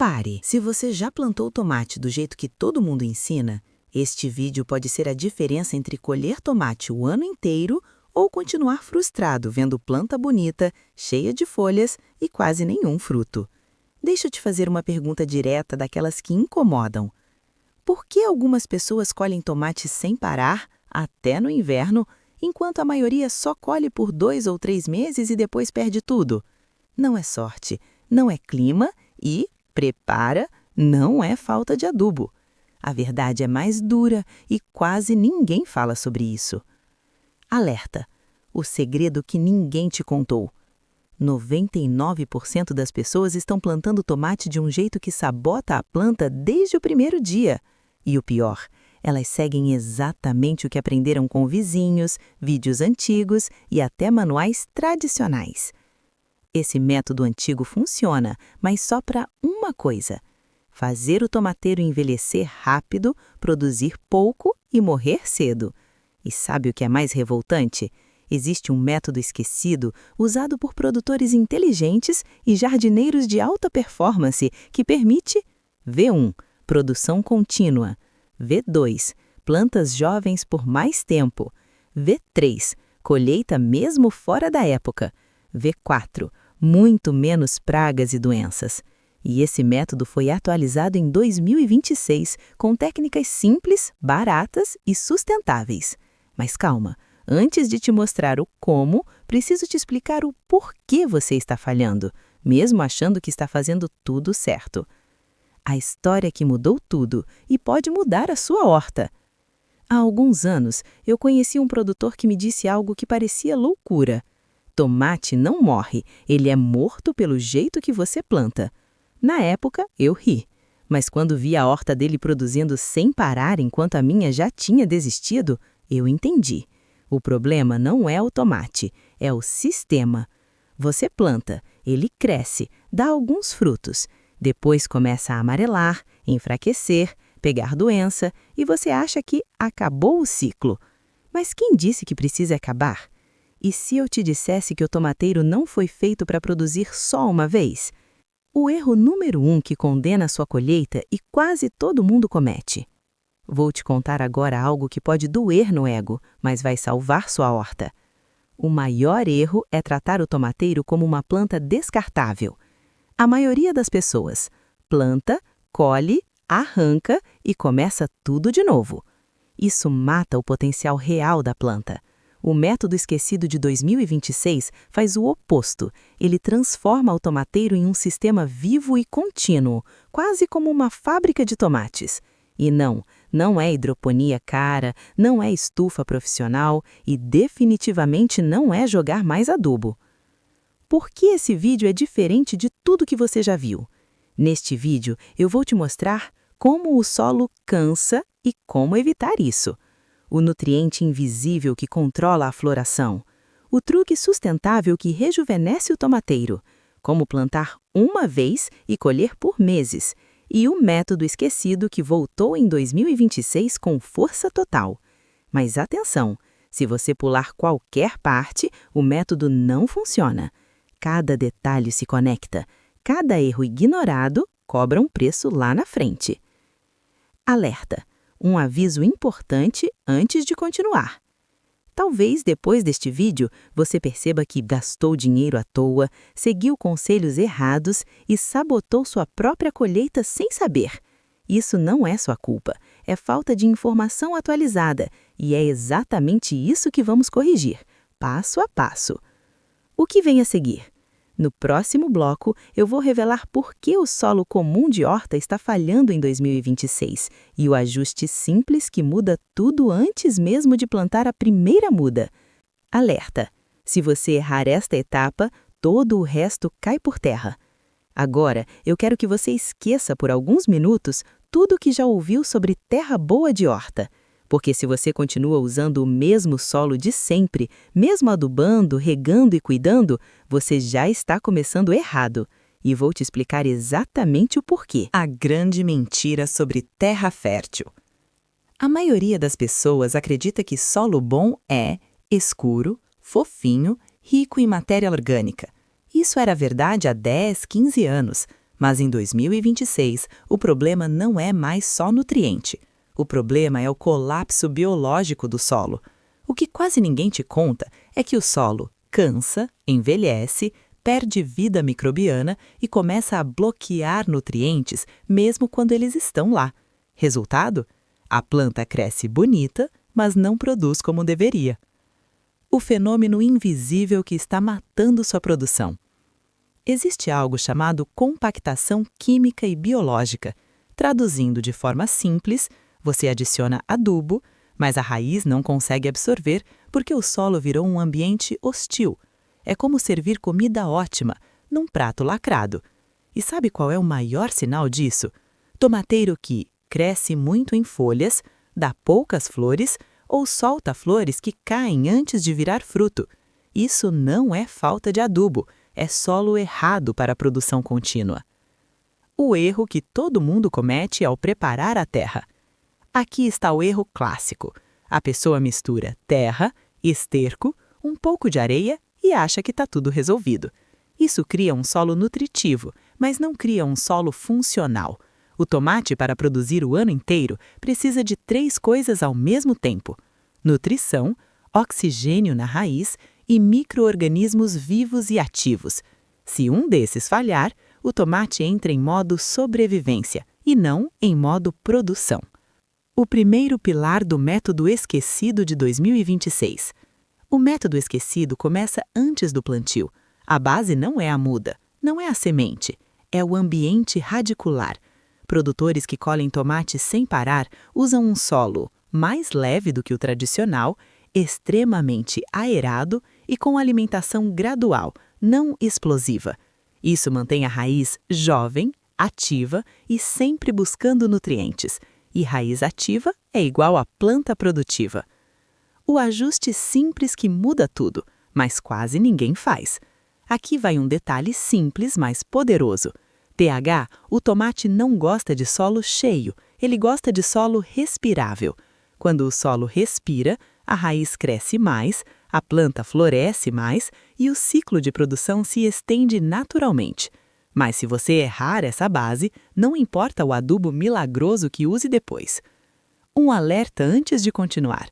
Pare! Se você já plantou tomate do jeito que todo mundo ensina, este vídeo pode ser a diferença entre colher tomate o ano inteiro ou continuar frustrado vendo planta bonita, cheia de folhas e quase nenhum fruto. Deixa eu te fazer uma pergunta direta daquelas que incomodam. Por que algumas pessoas colhem tomate sem parar, até no inverno, enquanto a maioria só colhe por 2 ou 3 meses e depois perde tudo? Não é sorte, não é clima e, prepara, não é falta de adubo. A verdade é mais dura e quase ninguém fala sobre isso. Alerta! O segredo que ninguém te contou. 99% das pessoas estão plantando tomate de um jeito que sabota a planta desde o primeiro dia. E o pior, elas seguem exatamente o que aprenderam com vizinhos, vídeos antigos e até manuais tradicionais. Esse método antigo funciona, mas só para uma coisa: fazer o tomateiro envelhecer rápido, produzir pouco e morrer cedo. E sabe o que é mais revoltante? Existe um método esquecido usado por produtores inteligentes e jardineiros de alta performance que permite V1, produção contínua, V2, plantas jovens por mais tempo, V3, colheita mesmo fora da época, V4, muito menos pragas e doenças. E esse método foi atualizado em 2026 com técnicas simples, baratas e sustentáveis. Mas calma! Antes de te mostrar o como, preciso te explicar o porquê você está falhando, mesmo achando que está fazendo tudo certo. A história que mudou tudo e pode mudar a sua horta. Há alguns anos, eu conheci um produtor que me disse algo que parecia loucura. Tomate não morre, ele é morto pelo jeito que você planta. Na época, eu ri. Mas quando vi a horta dele produzindo sem parar enquanto a minha já tinha desistido, eu entendi. O problema não é o tomate, é o sistema. Você planta, ele cresce, dá alguns frutos. Depois começa a amarelar, enfraquecer, pegar doença e você acha que acabou o ciclo. Mas quem disse que precisa acabar? E se eu te dissesse que o tomateiro não foi feito para produzir só uma vez? O erro número 1 que condena a sua colheita e quase todo mundo comete. Vou te contar agora algo que pode doer no ego, mas vai salvar sua horta. O maior erro é tratar o tomateiro como uma planta descartável. A maioria das pessoas planta, colhe, arranca e começa tudo de novo. Isso mata o potencial real da planta. O método esquecido de 2026 faz o oposto. Ele transforma o tomateiro em um sistema vivo e contínuo, quase como uma fábrica de tomates. E não é hidroponia cara, não é estufa profissional e definitivamente não é jogar mais adubo. Por que esse vídeo é diferente de tudo que você já viu? Neste vídeo, eu vou te mostrar como o solo cansa e como evitar isso. O nutriente invisível que controla a floração. O truque sustentável que rejuvenesce o tomateiro. Como plantar uma vez e colher por meses. E o método esquecido que voltou em 2026 com força total. Mas atenção, se você pular qualquer parte, o método não funciona. Cada detalhe se conecta, cada erro ignorado cobra um preço lá na frente. Alerta! Um aviso importante antes de continuar. Talvez depois deste vídeo você perceba que gastou dinheiro à toa, seguiu conselhos errados e sabotou sua própria colheita sem saber. Isso não é sua culpa, é falta de informação atualizada e é exatamente isso que vamos corrigir, passo a passo. O que vem a seguir? No próximo bloco, eu vou revelar por que o solo comum de horta está falhando em 2026 e o ajuste simples que muda tudo antes mesmo de plantar a primeira muda. Alerta! Se você errar esta etapa, todo o resto cai por terra. Agora, eu quero que você esqueça por alguns minutos tudo o que já ouviu sobre terra boa de horta. Porque se você continua usando o mesmo solo de sempre, mesmo adubando, regando e cuidando, você já está começando errado. E vou te explicar exatamente o porquê. A grande mentira sobre terra fértil. A maioria das pessoas acredita que solo bom é escuro, fofinho, rico em matéria orgânica. Isso era verdade há 10, 15 anos. Mas em 2026, o problema não é mais só nutriente. O problema é o colapso biológico do solo. O que quase ninguém te conta é que o solo cansa, envelhece, perde vida microbiana e começa a bloquear nutrientes mesmo quando eles estão lá. Resultado? A planta cresce bonita, mas não produz como deveria. O fenômeno invisível que está matando sua produção. Existe algo chamado compactação química e biológica. Traduzindo de forma simples, você adiciona adubo, mas a raiz não consegue absorver porque o solo virou um ambiente hostil. É como servir comida ótima num prato lacrado. E sabe qual é o maior sinal disso? Tomateiro que cresce muito em folhas, dá poucas flores ou solta flores que caem antes de virar fruto. Isso não é falta de adubo, é solo errado para a produção contínua. O erro que todo mundo comete ao preparar a terra. Aqui está o erro clássico. A pessoa mistura terra, esterco, um pouco de areia e acha que está tudo resolvido. Isso cria um solo nutritivo, mas não cria um solo funcional. O tomate, para produzir o ano inteiro, precisa de 3 coisas ao mesmo tempo: nutrição, oxigênio na raiz e micro-organismos vivos e ativos. Se um desses falhar, o tomate entra em modo sobrevivência e não em modo produção. O primeiro pilar do método esquecido de 2026. O método esquecido começa antes do plantio. A base não é a muda, não é a semente, é o ambiente radicular. Produtores que colhem tomate sem parar usam um solo mais leve do que o tradicional, extremamente aerado e com alimentação gradual, não explosiva. Isso mantém a raiz jovem, ativa e sempre buscando nutrientes. E raiz ativa é igual a planta produtiva. O ajuste simples que muda tudo, mas quase ninguém faz. Aqui vai um detalhe simples, mas poderoso. pH, o tomate não gosta de solo cheio, ele gosta de solo respirável. Quando o solo respira, a raiz cresce mais, a planta floresce mais e o ciclo de produção se estende naturalmente. Mas se você errar essa base, não importa o adubo milagroso que use depois. Um alerta antes de continuar.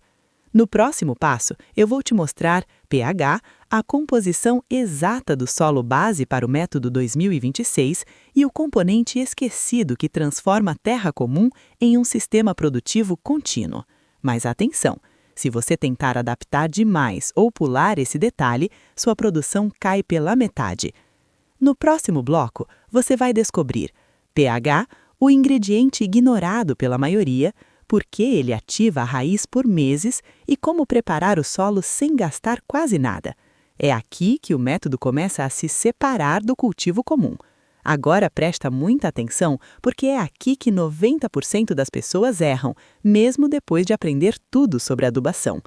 No próximo passo, eu vou te mostrar pH, a composição exata do solo base para o método 2026 e o componente esquecido que transforma a terra comum em um sistema produtivo contínuo. Mas atenção! Se você tentar adaptar demais ou pular esse detalhe, sua produção cai pela metade. No próximo bloco, você vai descobrir pH, o ingrediente ignorado pela maioria, por que ele ativa a raiz por meses e como preparar o solo sem gastar quase nada. É aqui que o método começa a se separar do cultivo comum. Agora presta muita atenção, porque é aqui que 90% das pessoas erram, mesmo depois de aprender tudo sobre adubação.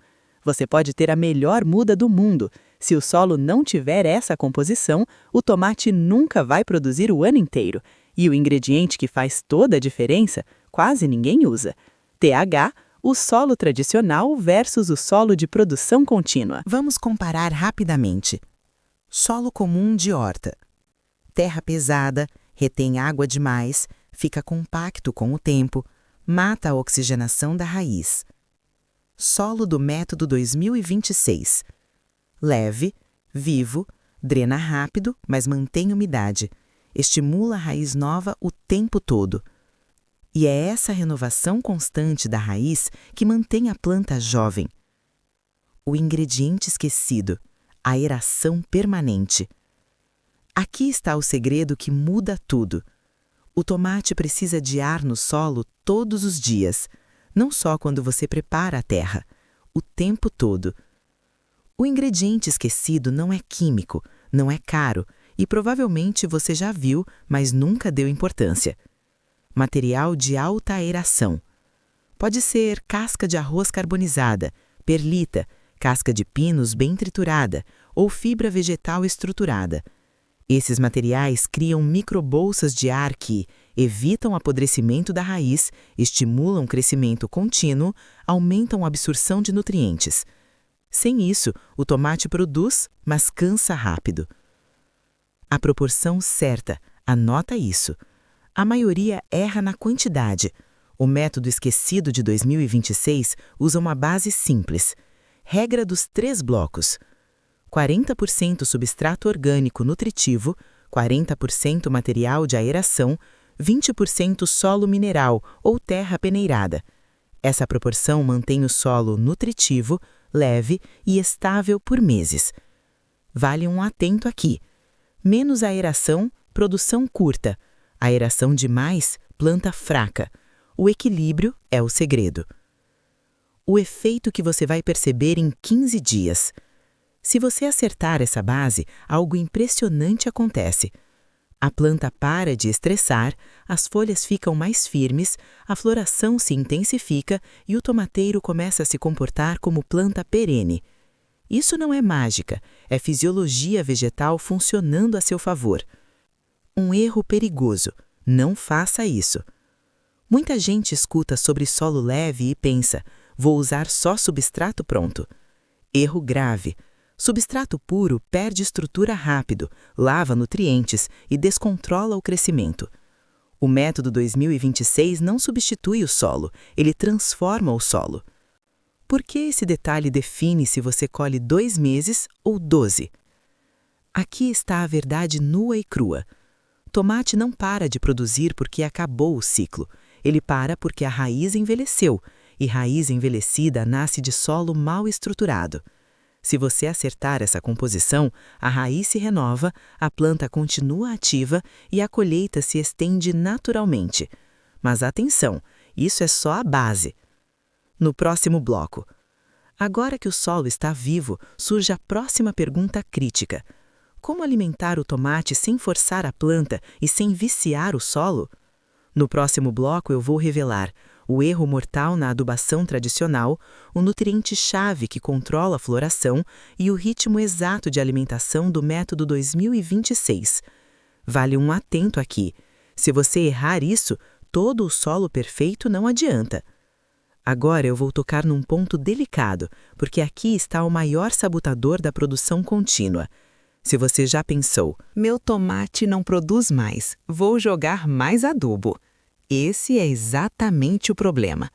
Você pode ter a melhor muda do mundo. Se o solo não tiver essa composição, o tomate nunca vai produzir o ano inteiro. E o ingrediente que faz toda a diferença, quase ninguém usa. TH, o solo tradicional versus o solo de produção contínua. Vamos comparar rapidamente. Solo comum de horta. Terra pesada, retém água demais, fica compacto com o tempo, mata a oxigenação da raiz. Solo do método 2026. Leve, vivo, drena rápido, mas mantém umidade. Estimula a raiz nova o tempo todo. E é essa renovação constante da raiz que mantém a planta jovem. O ingrediente esquecido, a aeração permanente. Aqui está o segredo que muda tudo. O tomate precisa de ar no solo todos os dias, não só quando você prepara a terra, o tempo todo. O ingrediente esquecido não é químico, não é caro e provavelmente você já viu, mas nunca deu importância. Material de alta aeração. Pode ser casca de arroz carbonizada, perlita, casca de pinos bem triturada ou fibra vegetal estruturada. Esses materiais criam microbolsas de ar que evitam o apodrecimento da raiz, estimulam o crescimento contínuo, aumentam a absorção de nutrientes. Sem isso, o tomate produz, mas cansa rápido. A proporção certa, Anota isso. A maioria erra na quantidade. O método esquecido de 2026 usa uma base simples. Regra dos 3 blocos. 40% substrato orgânico nutritivo, 40% material de aeração, 20% solo mineral ou terra peneirada. Essa proporção mantém o solo nutritivo, leve e estável por meses. Vale um atento aqui. Menos aeração, produção curta. Aeração demais, planta fraca. O equilíbrio é o segredo. O efeito que você vai perceber em 15 dias. Se você acertar essa base, algo impressionante acontece. A planta para de estressar, as folhas ficam mais firmes, a floração se intensifica e o tomateiro começa a se comportar como planta perene. Isso não é mágica, é fisiologia vegetal funcionando a seu favor. Um erro perigoso. Não faça isso. Muita gente escuta sobre solo leve e pensa, vou usar só substrato pronto. Erro grave. Substrato puro perde estrutura rápido, lava nutrientes e descontrola o crescimento. O método 2026 não substitui o solo, ele transforma o solo. Por que esse detalhe define se você colhe 2 meses ou 12? Aqui está a verdade nua e crua. Tomate não para de produzir porque acabou o ciclo. Ele para porque a raiz envelheceu, e raiz envelhecida nasce de solo mal estruturado. Se você acertar essa composição, a raiz se renova, a planta continua ativa e a colheita se estende naturalmente. Mas atenção, isso é só a base. No próximo bloco. Agora que o solo está vivo, surge a próxima pergunta crítica. Como alimentar o tomate sem forçar a planta e sem viciar o solo? No próximo bloco eu vou revelar o erro mortal na adubação tradicional, o nutriente-chave que controla a floração e o ritmo exato de alimentação do método 2026. Vale um atento aqui. Se você errar isso, todo o solo perfeito não adianta. Agora eu vou tocar num ponto delicado, porque aqui está o maior sabotador da produção contínua. Se você já pensou, meu tomate não produz mais, vou jogar mais adubo. Esse é exatamente o problema.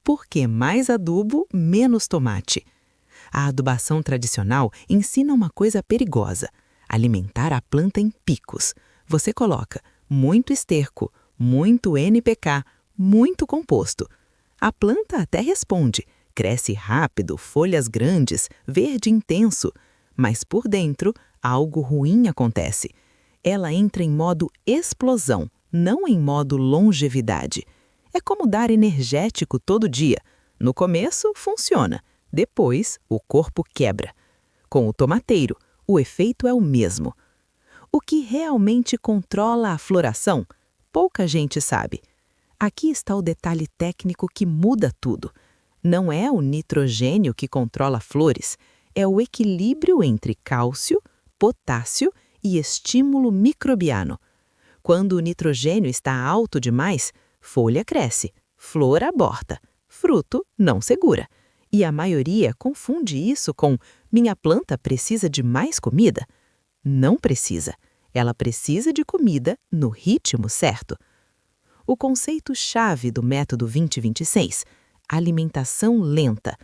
Por que mais adubo, menos tomate? A adubação tradicional ensina uma coisa perigosa: alimentar a planta em picos. Você coloca muito esterco, muito NPK, muito composto. A planta até responde, cresce rápido, folhas grandes, verde intenso. Mas por dentro, algo ruim acontece. Ela entra em modo explosão, não em modo longevidade. É como dar energético todo dia. No começo, funciona. Depois, o corpo quebra. Com o tomateiro, o efeito é o mesmo. O que realmente controla a floração? Pouca gente sabe. Aqui está o detalhe técnico que muda tudo. Não é o nitrogênio que controla flores, é o equilíbrio entre cálcio, potássio e estímulo microbiano. Quando o nitrogênio está alto demais, folha cresce, flor aborta, fruto não segura. E a maioria confunde isso com minha planta precisa de mais comida. Não precisa. Ela precisa de comida no ritmo certo. O conceito-chave do método 2026, alimentação lenta.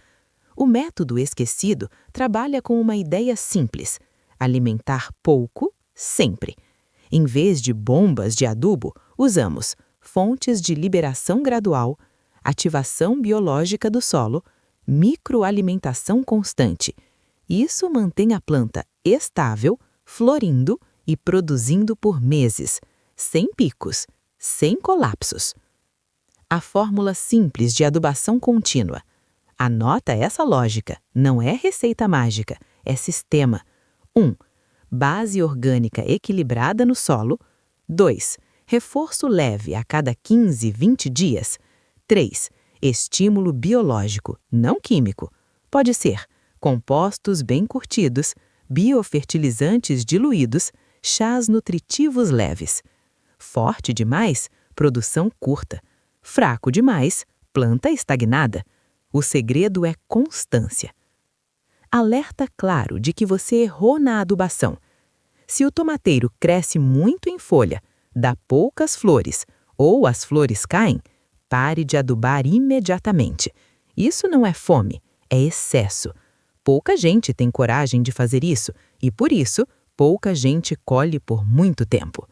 O método esquecido trabalha com uma ideia simples: alimentar pouco, sempre. Em vez de bombas de adubo, usamos fontes de liberação gradual, ativação biológica do solo, microalimentação constante. Isso mantém a planta estável, florindo e produzindo por meses, sem picos, sem colapsos. A fórmula simples de adubação contínua. Anota essa lógica, não é receita mágica, é sistema. 1. Base orgânica equilibrada no solo. 2. Reforço leve a cada 15, 20 dias. 3. Estímulo biológico, não químico. Pode ser compostos bem curtidos, biofertilizantes diluídos, chás nutritivos leves. Forte demais, produção curta. Fraco demais, planta estagnada. O segredo é constância. Alerta claro de que você errou na adubação. Se o tomateiro cresce muito em folha, dá poucas flores ou as flores caem, pare de adubar imediatamente. Isso não é fome, é excesso. Pouca gente tem coragem de fazer isso e, por isso, pouca gente colhe por muito tempo.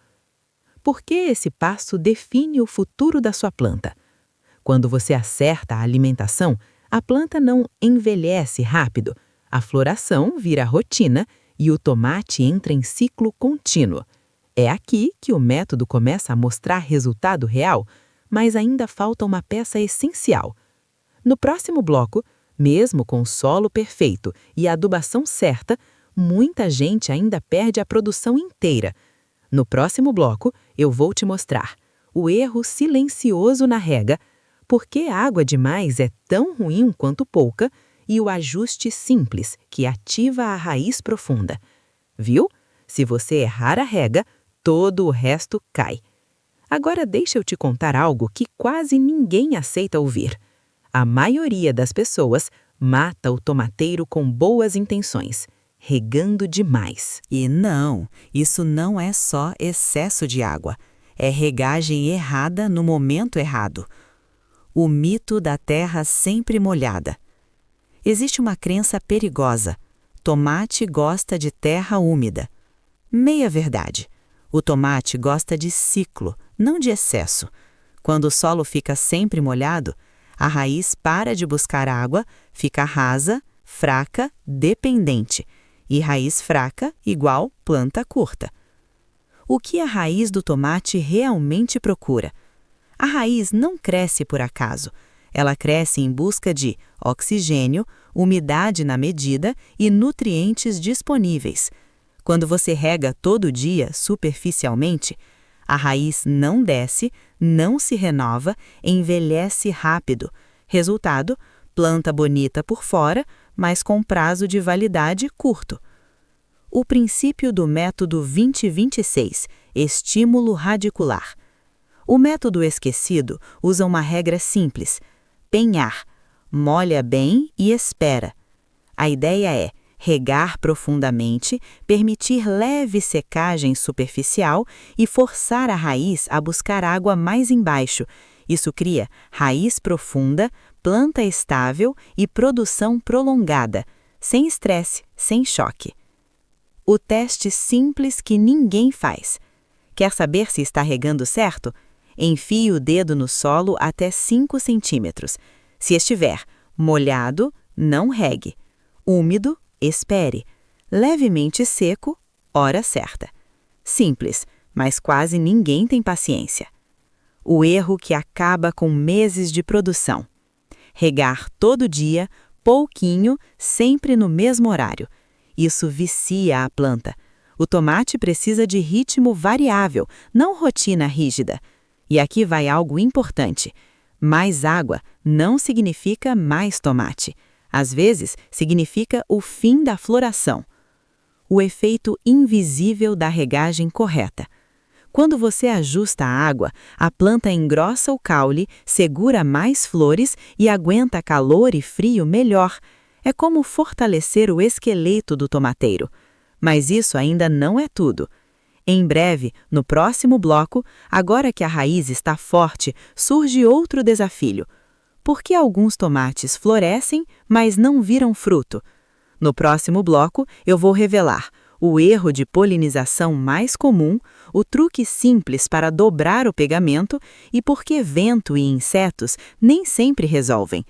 Por que esse passo define o futuro da sua planta? Quando você acerta a alimentação, a planta não envelhece rápido, a floração vira rotina e o tomate entra em ciclo contínuo. É aqui que o método começa a mostrar resultado real, mas ainda falta uma peça essencial. No próximo bloco, mesmo com o solo perfeito e a adubação certa, muita gente ainda perde a produção inteira. No próximo bloco, eu vou te mostrar o erro silencioso na rega, por que água demais é tão ruim quanto pouca e o ajuste simples que ativa a raiz profunda. Viu? Se você errar a rega, todo o resto cai. Agora deixa eu te contar algo que quase ninguém aceita ouvir. A maioria das pessoas mata o tomateiro com boas intenções, regando demais. E não, isso não é só excesso de água. É regagem errada no momento errado. O mito da terra sempre molhada. Existe uma crença perigosa. Tomate gosta de terra úmida. Meia verdade. O tomate gosta de ciclo, não de excesso. Quando o solo fica sempre molhado, a raiz para de buscar água, fica rasa, fraca, dependente. E raiz fraca igual planta curta. O que a raiz do tomate realmente procura? A raiz não cresce por acaso. Ela cresce em busca de oxigênio, umidade na medida e nutrientes disponíveis. Quando você rega todo dia superficialmente, a raiz não desce, não se renova, envelhece rápido. Resultado, planta bonita por fora, mas com prazo de validade curto. O princípio do método 20-26, estímulo radicular. O método esquecido usa uma regra simples: penhar, molha bem e espera. A ideia é regar profundamente, permitir leve secagem superficial e forçar a raiz a buscar água mais embaixo. Isso cria raiz profunda, planta estável e produção prolongada, sem estresse, sem choque. O teste simples que ninguém faz. Quer saber se está regando certo? Enfie o dedo no solo até 5 centímetros. Se estiver molhado, não regue. Úmido, espere. Levemente seco, hora certa. Simples, mas quase ninguém tem paciência. O erro que acaba com meses de produção. Regar todo dia, pouquinho, sempre no mesmo horário. Isso vicia a planta. O tomate precisa de ritmo variável, não rotina rígida. E aqui vai algo importante. Mais água não significa mais tomate. Às vezes, significa o fim da floração. O efeito invisível da regagem correta. Quando você ajusta a água, a planta engrossa o caule, segura mais flores e aguenta calor e frio melhor. É como fortalecer o esqueleto do tomateiro. Mas isso ainda não é tudo. Em breve, no próximo bloco, agora que a raiz está forte, surge outro desafio. Por que alguns tomates florescem, mas não viram fruto? No próximo bloco, eu vou revelar o erro de polinização mais comum, o truque simples para dobrar o pegamento e por que vento e insetos nem sempre resolvem.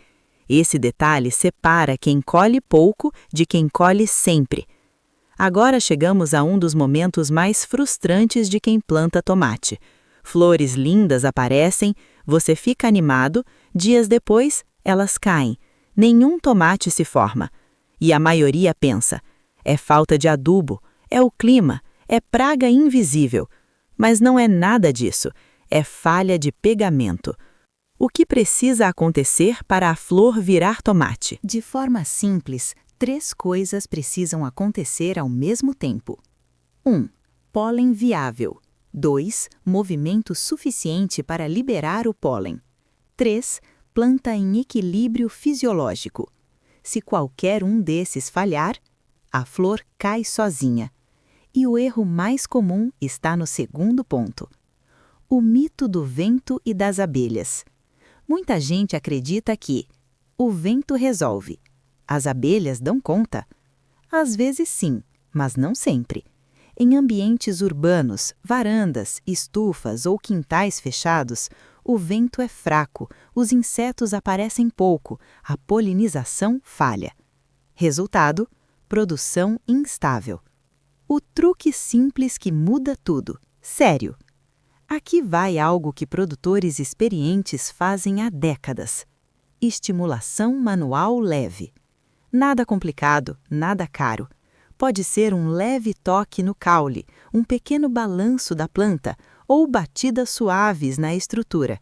Esse detalhe separa quem colhe pouco de quem colhe sempre. Agora chegamos a um dos momentos mais frustrantes de quem planta tomate. Flores lindas aparecem, você fica animado, dias depois, elas caem. Nenhum tomate se forma. E a maioria pensa, é falta de adubo, é o clima, é praga invisível. Mas não é nada disso, é falha de pegamento. O que precisa acontecer para a flor virar tomate? De forma simples, 3 coisas precisam acontecer ao mesmo tempo. 1. Pólen viável. 2. Movimento suficiente para liberar o pólen. 3. Planta em equilíbrio fisiológico. Se qualquer um desses falhar, a flor cai sozinha. E o erro mais comum está no segundo ponto. O mito do vento e das abelhas. Muita gente acredita que o vento resolve. As abelhas dão conta. Às vezes sim, mas não sempre. Em ambientes urbanos, varandas, estufas ou quintais fechados, o vento é fraco, os insetos aparecem pouco, a polinização falha. Resultado: produção instável. O truque simples que muda tudo. Sério! Aqui vai algo que produtores experientes fazem há décadas. Estimulação manual leve. Nada complicado, nada caro. Pode ser um leve toque no caule, um pequeno balanço da planta ou batidas suaves na estrutura.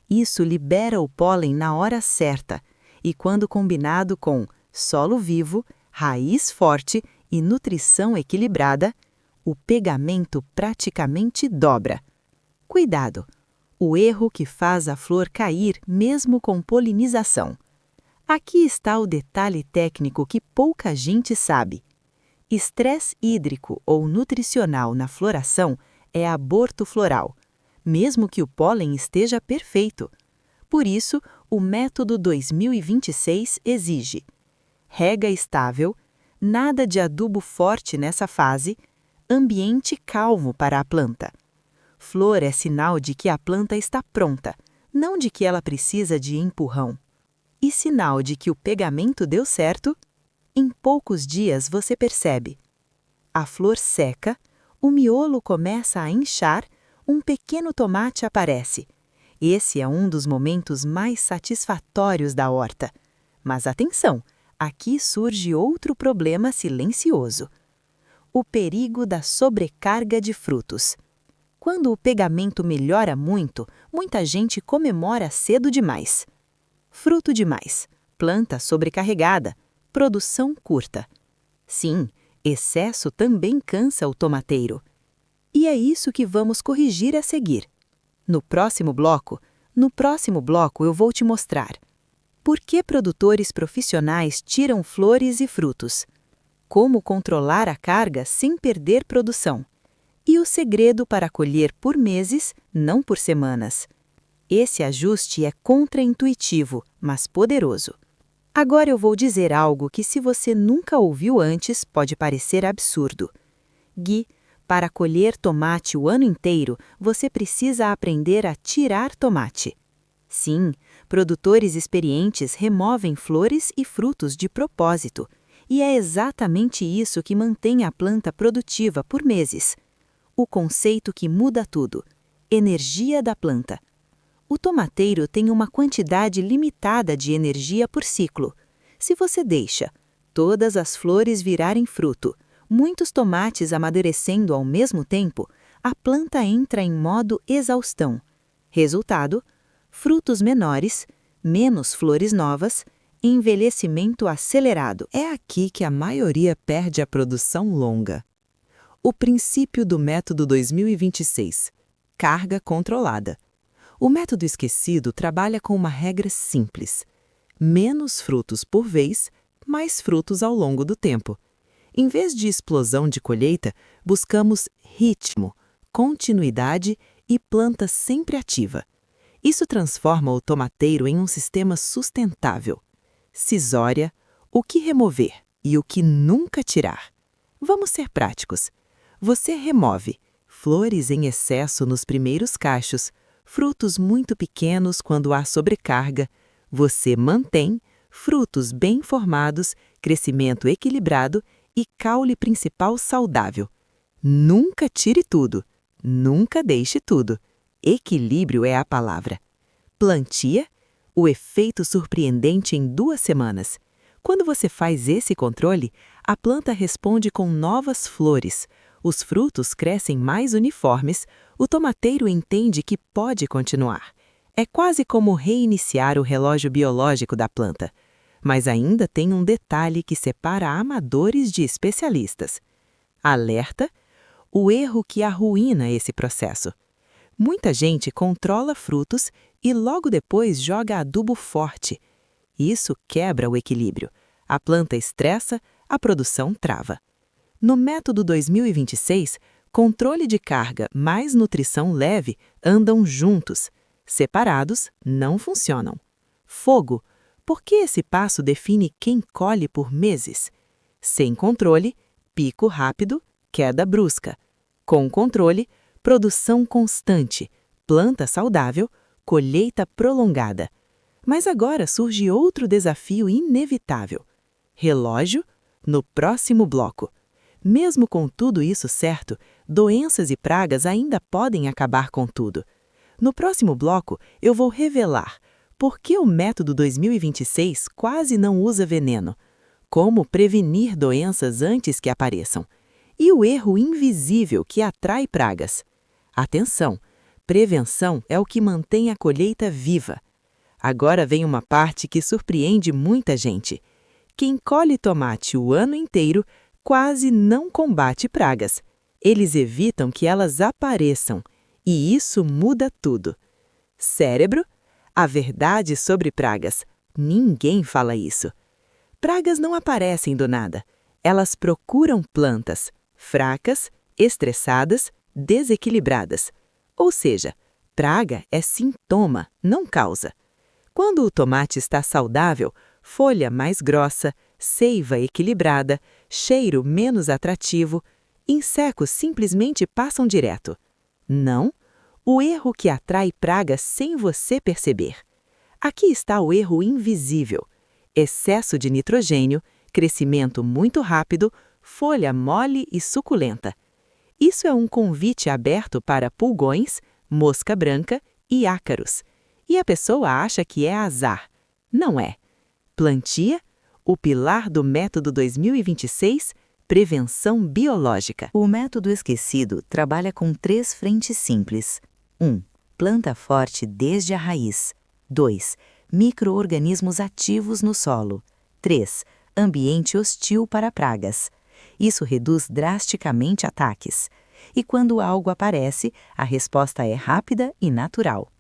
Isso libera o pólen na hora certa e, quando combinado com solo vivo, raiz forte e nutrição equilibrada, o pegamento praticamente dobra. Cuidado! O erro que faz a flor cair mesmo com polinização. Aqui está o detalhe técnico que pouca gente sabe. Estresse hídrico ou nutricional na floração é aborto floral, mesmo que o pólen esteja perfeito. Por isso, o método 2026 exige rega estável, nada de adubo forte nessa fase, ambiente calmo para a planta. Flor é sinal de que a planta está pronta, não de que ela precisa de empurrão. E sinal de que o pegamento deu certo? Em poucos dias você percebe. A flor seca, o miolo começa a inchar, um pequeno tomate aparece. Esse é um dos momentos mais satisfatórios da horta. Mas atenção, aqui surge outro problema silencioso. O perigo da sobrecarga de frutos. Quando o pegamento melhora muito, muita gente comemora cedo demais. Fruto demais, planta sobrecarregada, produção curta. Sim, excesso também cansa o tomateiro. E é isso que vamos corrigir a seguir. No próximo bloco eu vou te mostrar por que produtores profissionais tiram flores e frutos, como controlar a carga sem perder produção, e o segredo para colher por meses, não por semanas. Esse ajuste é contraintuitivo, mas poderoso. Agora eu vou dizer algo que, se você nunca ouviu antes, pode parecer absurdo. Gui, para colher tomate o ano inteiro, você precisa aprender a tirar tomate. Sim, produtores experientes removem flores e frutos de propósito. E é exatamente isso que mantém a planta produtiva por meses. O conceito que muda tudo: energia da planta. O tomateiro tem uma quantidade limitada de energia por ciclo. Se você deixa todas as flores virarem fruto, muitos tomates amadurecendo ao mesmo tempo, a planta entra em modo exaustão. Resultado: frutos menores, menos flores novas, envelhecimento acelerado. É aqui que a maioria perde a produção longa. O princípio do método 2026: carga controlada. O método esquecido trabalha com uma regra simples: menos frutos por vez, mais frutos ao longo do tempo. Em vez de explosão de colheita, buscamos ritmo, continuidade e planta sempre ativa. Isso transforma o tomateiro em um sistema sustentável. Cisória, o que remover e o que nunca tirar. Vamos ser práticos. Você remove flores em excesso nos primeiros cachos, frutos muito pequenos quando há sobrecarga. Você mantém frutos bem formados, crescimento equilibrado e caule principal saudável. Nunca tire tudo, nunca deixe tudo. Equilíbrio é a palavra. Plantia, o efeito surpreendente em 2 semanas. Quando você faz esse controle, a planta responde com novas flores. Os frutos crescem mais uniformes, o tomateiro entende que pode continuar. É quase como reiniciar o relógio biológico da planta. Mas ainda tem um detalhe que separa amadores de especialistas. Alerta: o erro que arruína esse processo. Muita gente controla frutos e logo depois joga adubo forte. Isso quebra o equilíbrio. A planta estressa, a produção trava. No método 2026, Controle de carga mais nutrição leve andam juntos. Separados, não funcionam. Fogo. Por que esse passo define quem colhe por meses? Sem controle, pico rápido, queda brusca. Com controle, produção constante, planta saudável, colheita prolongada. Mas agora surge outro desafio inevitável. Relógio, no próximo bloco. Mesmo com tudo isso certo, doenças e pragas ainda podem acabar com tudo. No próximo bloco, eu vou revelar por que o método 2026 quase não usa veneno, como prevenir doenças antes que apareçam, e o erro invisível que atrai pragas. Atenção! Prevenção é o que mantém a colheita viva. Agora vem uma parte que surpreende muita gente. Quem colhe tomate o ano inteiro quase não combate pragas. Eles evitam que elas apareçam, e isso muda tudo. Cérebro? A verdade sobre pragas. Ninguém fala isso. Pragas não aparecem do nada. Elas procuram plantas fracas, estressadas, desequilibradas. Ou seja, praga é sintoma, não causa. Quando o tomate está saudável, folha mais grossa, seiva equilibrada, cheiro menos atrativo, insectos simplesmente passam direto. Não, o erro que atrai pragas sem você perceber. Aqui está o erro invisível. Excesso de nitrogênio, crescimento muito rápido, folha mole e suculenta. Isso é um convite aberto para pulgões, mosca branca e ácaros. E a pessoa acha que é azar. Não é. Plantia, o pilar do método 2026, prevenção biológica. O método esquecido trabalha com 3 frentes simples. 1. Planta forte desde a raiz. 2. Micro-organismos ativos no solo. 3. Ambiente hostil para pragas. Isso reduz drasticamente ataques. E quando algo aparece, a resposta é rápida e natural.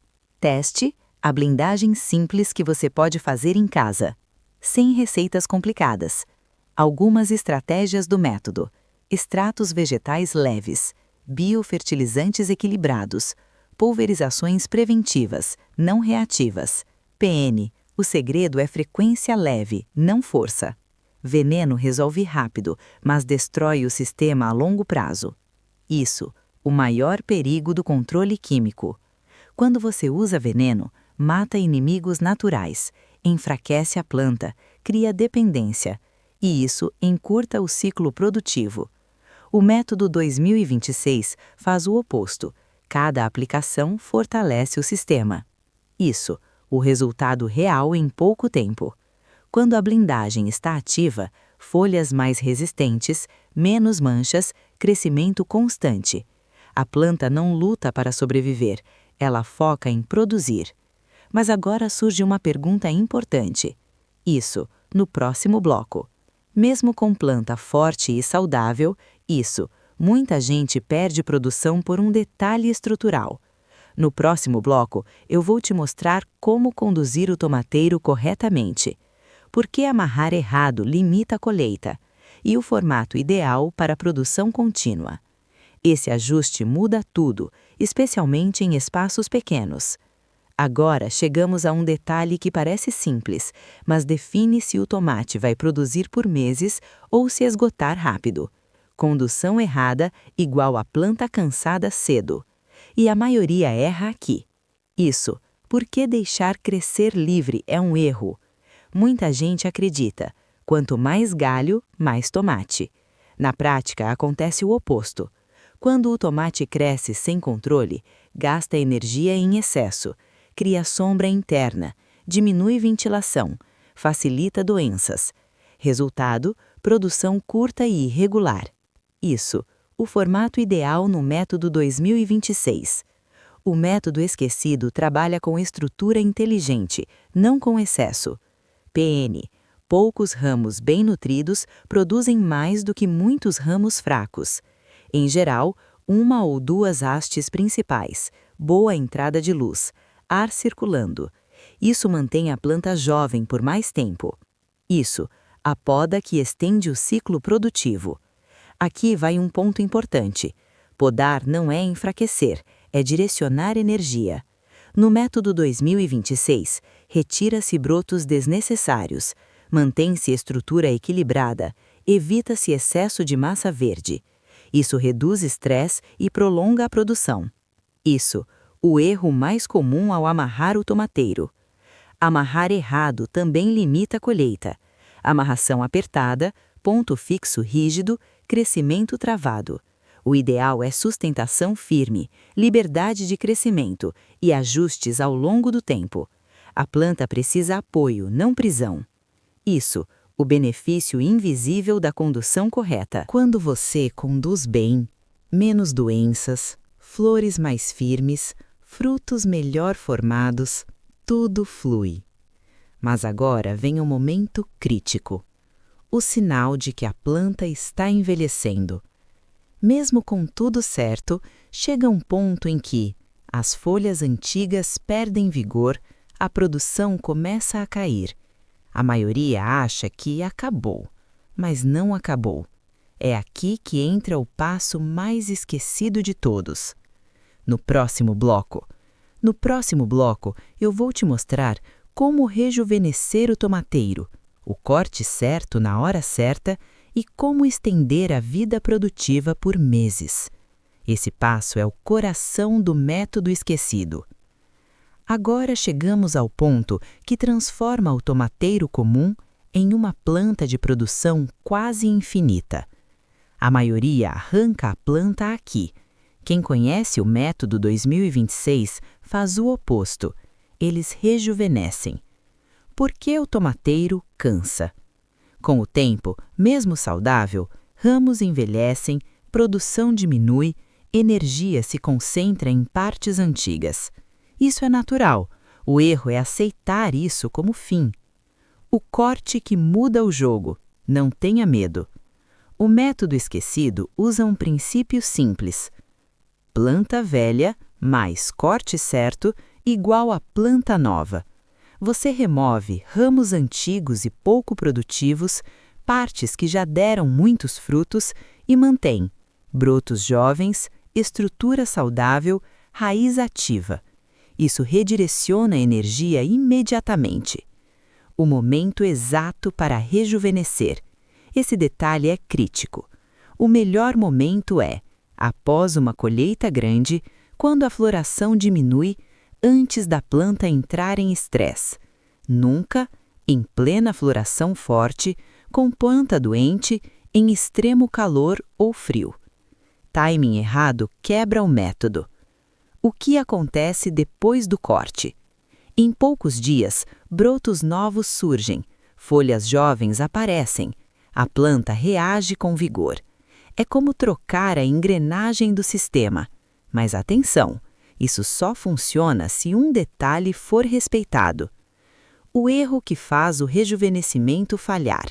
Teste a blindagem simples que você pode fazer em casa. Sem receitas complicadas. Algumas estratégias do método: extratos vegetais leves, biofertilizantes equilibrados, pulverizações preventivas, não reativas. PN: o segredo é frequência leve, não força. Veneno resolve rápido, mas destrói o sistema a longo prazo. Isso, o maior perigo do controle químico. Quando você usa veneno, mata inimigos naturais, enfraquece a planta, cria dependência, e isso encurta o ciclo produtivo. O método 2026 faz o oposto. Cada aplicação fortalece o sistema. Isso, o resultado real em pouco tempo. Quando a blindagem está ativa, folhas mais resistentes, menos manchas, crescimento constante. A planta não luta para sobreviver, ela foca em produzir. Mas agora surge uma pergunta importante. Isso, no próximo bloco. Mesmo com planta forte e saudável, muita gente perde produção por um detalhe estrutural. No próximo bloco, eu vou te mostrar como conduzir o tomateiro corretamente. Por que amarrar errado limita a colheita? E o formato ideal para a produção contínua. Esse ajuste muda tudo, especialmente em espaços pequenos. Agora chegamos a um detalhe que parece simples, mas define se o tomate vai produzir por meses ou se esgotar rápido. Condução errada igual a planta cansada cedo. E a maioria erra aqui. Isso, porque deixar crescer livre é um erro. Muita gente acredita, quanto mais galho, mais tomate. Na prática, acontece o oposto. Quando o tomate cresce sem controle, gasta energia em excesso, cria sombra interna, diminui ventilação, facilita doenças. Resultado, produção curta e irregular. Isso, o formato ideal no método 2026. O método esquecido trabalha com estrutura inteligente, não com excesso. PN: poucos ramos bem nutridos produzem mais do que muitos ramos fracos. Em geral, 1 ou 2 hastes principais, boa entrada de luz, ar circulando. Isso mantém a planta jovem por mais tempo. Isso, a poda que estende o ciclo produtivo. Aqui vai um ponto importante. Podar não é enfraquecer, é direcionar energia. No método 2026, retira-se brotos desnecessários, mantém-se estrutura equilibrada, evita-se excesso de massa verde. Isso reduz estresse e prolonga a produção. Isso, o erro mais comum ao amarrar o tomateiro. Amarrar errado também limita a colheita. Amarração apertada, ponto fixo rígido, crescimento travado. O ideal é sustentação firme, liberdade de crescimento e ajustes ao longo do tempo. A planta precisa apoio, não prisão. Isso, o benefício invisível da condução correta. Quando você conduz bem, menos doenças, flores mais firmes, frutos melhor formados, tudo flui. Mas agora vem um momento crítico. O sinal de que a planta está envelhecendo. Mesmo com tudo certo, chega um ponto em que as folhas antigas perdem vigor, a produção começa a cair. A maioria acha que acabou, mas não acabou. É aqui que entra o passo mais esquecido de todos. No próximo bloco, eu vou te mostrar como rejuvenescer o tomateiro, o corte certo na hora certa e como estender a vida produtiva por meses. Esse passo é o coração do método esquecido. Agora chegamos ao ponto que transforma o tomateiro comum em uma planta de produção quase infinita. A maioria arranca a planta aqui. Quem conhece o método 2026 faz o oposto. Eles rejuvenescem. Por que o tomateiro cansa? Com o tempo, mesmo saudável, ramos envelhecem, produção diminui, energia se concentra em partes antigas. Isso é natural. O erro é aceitar isso como fim. O corte que muda o jogo. Não tenha medo. O método esquecido usa um princípio simples. Planta velha mais corte certo igual a planta nova. Você remove ramos antigos e pouco produtivos, partes que já deram muitos frutos e mantém brotos jovens, estrutura saudável, raiz ativa. Isso redireciona a energia imediatamente. O momento exato para rejuvenescer. Esse detalhe é crítico. O melhor momento é, após uma colheita grande, quando a floração diminui, antes da planta entrar em estresse. Nunca, em plena floração forte, com planta doente, em extremo calor ou frio. Timing errado quebra o método. O que acontece depois do corte? Em poucos dias, brotos novos surgem, folhas jovens aparecem, a planta reage com vigor. É como trocar a engrenagem do sistema. Mas atenção! Isso só funciona se um detalhe for respeitado. O erro que faz o rejuvenescimento falhar.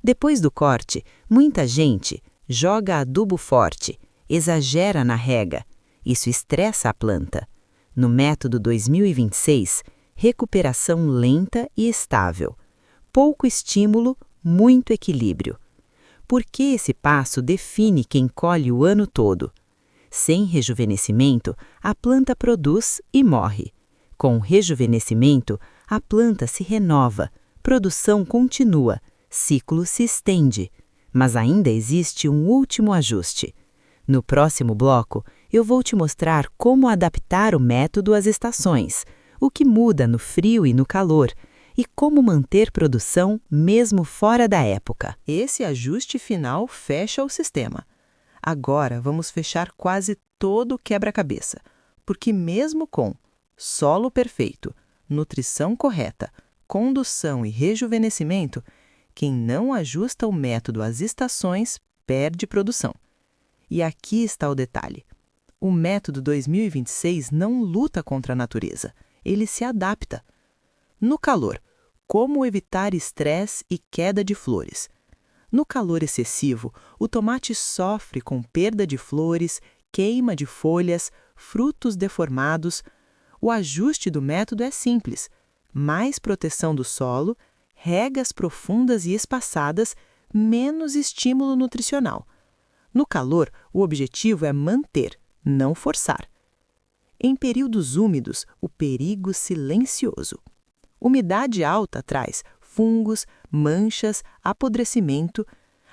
Depois do corte, muita gente joga adubo forte, exagera na rega. Isso estressa a planta. No método 2026, recuperação lenta e estável. Pouco estímulo, muito equilíbrio. Porque esse passo define quem colhe o ano todo. Sem rejuvenescimento, a planta produz e morre. Com rejuvenescimento, a planta se renova, produção continua, ciclo se estende. Mas ainda existe um último ajuste. No próximo bloco, eu vou te mostrar como adaptar o método às estações, o que muda no frio e no calor, e como manter produção mesmo fora da época. Esse ajuste final fecha o sistema. Agora vamos fechar quase todo o quebra-cabeça, porque mesmo com solo perfeito, nutrição correta, condução e rejuvenescimento, quem não ajusta o método às estações perde produção. E aqui está o detalhe. O método 2026 não luta contra a natureza, ele se adapta. No calor, como evitar estresse e queda de flores? No calor excessivo, o tomate sofre com perda de flores, queima de folhas, frutos deformados. O ajuste do método é simples: mais proteção do solo, regas profundas e espaçadas, menos estímulo nutricional. No calor, o objetivo é manter, não forçar. Em períodos úmidos, o perigo silencioso. Umidade alta traz fungos, manchas, apodrecimento.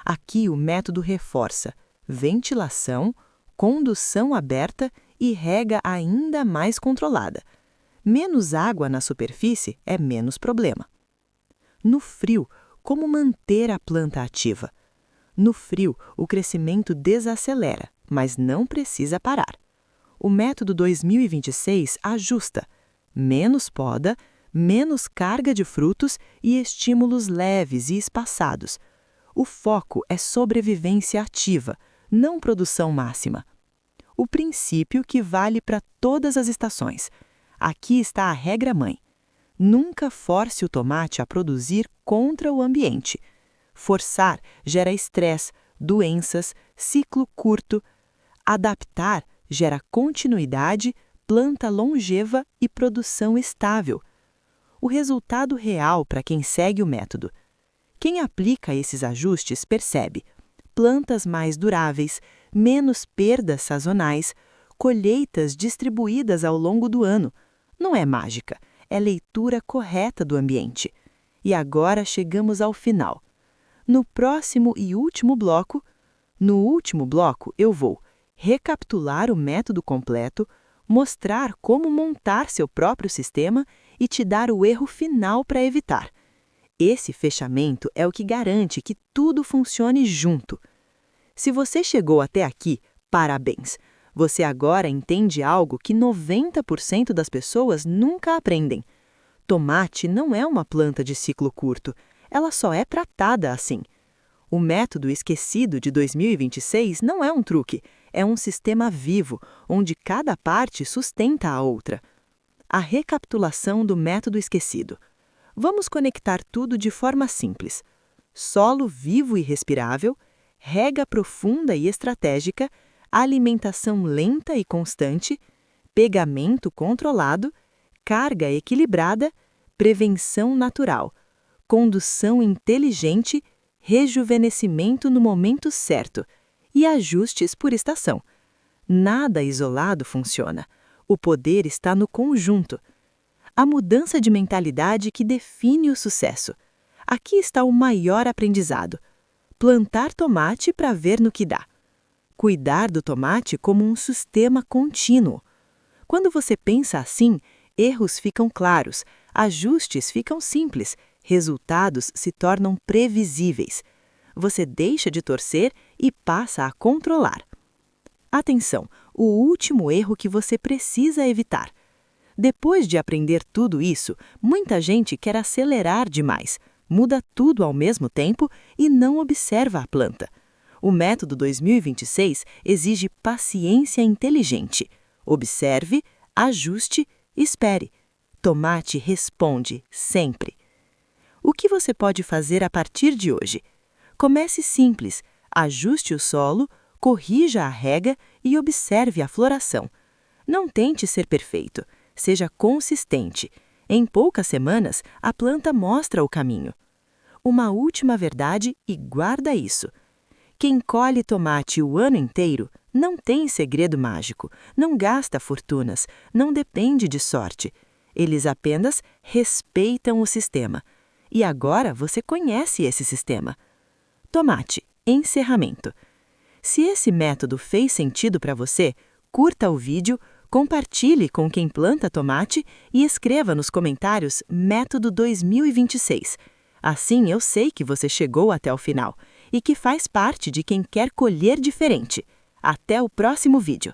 Aqui o método reforça ventilação, condução aberta e rega ainda mais controlada. Menos água na superfície é menos problema. No frio, como manter a planta ativa? No frio, o crescimento desacelera, mas não precisa parar. O método 2026 ajusta: menos poda, menos carga de frutos e estímulos leves e espaçados. O foco é sobrevivência ativa, não produção máxima. O princípio que vale para todas as estações. Aqui está a regra-mãe. Nunca force o tomate a produzir contra o ambiente. Forçar gera estresse, doenças, ciclo curto. Adaptar gera continuidade, planta longeva e produção estável. O resultado real para quem segue o método. Quem aplica esses ajustes percebe plantas mais duráveis, menos perdas sazonais, colheitas distribuídas ao longo do ano. Não é mágica, é leitura correta do ambiente. E agora chegamos ao final. No próximo e último bloco, eu vou recapitular o método completo, mostrar como montar seu próprio sistema e te dar o erro final para evitar. Esse fechamento é o que garante que tudo funcione junto. Se você chegou até aqui, parabéns! Você agora entende algo que 90% das pessoas nunca aprendem. Tomate não é uma planta de ciclo curto, ela só é tratada assim. O método esquecido de 2026 não é um truque, é um sistema vivo, onde cada parte sustenta a outra. A recapitulação do método esquecido. Vamos conectar tudo de forma simples. Solo vivo e respirável, rega profunda e estratégica, alimentação lenta e constante, pegamento controlado, carga equilibrada, prevenção natural, condução inteligente, rejuvenescimento no momento certo e ajustes por estação. Nada isolado funciona. O poder está no conjunto. A mudança de mentalidade que define o sucesso. Aqui está o maior aprendizado. Plantar tomate para ver no que dá. Cuidar do tomate como um sistema contínuo. Quando você pensa assim, erros ficam claros, ajustes ficam simples, resultados se tornam previsíveis. Você deixa de torcer e passa a controlar. Atenção, o último erro que você precisa evitar. Depois de aprender tudo isso, muita gente quer acelerar demais, muda tudo ao mesmo tempo e não observa a planta. O método 2026 exige paciência inteligente. Observe, ajuste, espere. Tomate responde sempre. O que você pode fazer a partir de hoje? Comece simples, ajuste o solo, corrija a rega e observe a floração. Não tente ser perfeito. Seja consistente. Em poucas semanas, a planta mostra o caminho. Uma última verdade e guarda isso. Quem colhe tomate o ano inteiro não tem segredo mágico, não gasta fortunas, não depende de sorte. Eles apenas respeitam o sistema. E agora você conhece esse sistema. Tomate, encerramento. Se esse método fez sentido para você, curta o vídeo, compartilhe com quem planta tomate e escreva nos comentários Método 2026. Assim eu sei que você chegou até o final e que faz parte de quem quer colher diferente. Até o próximo vídeo!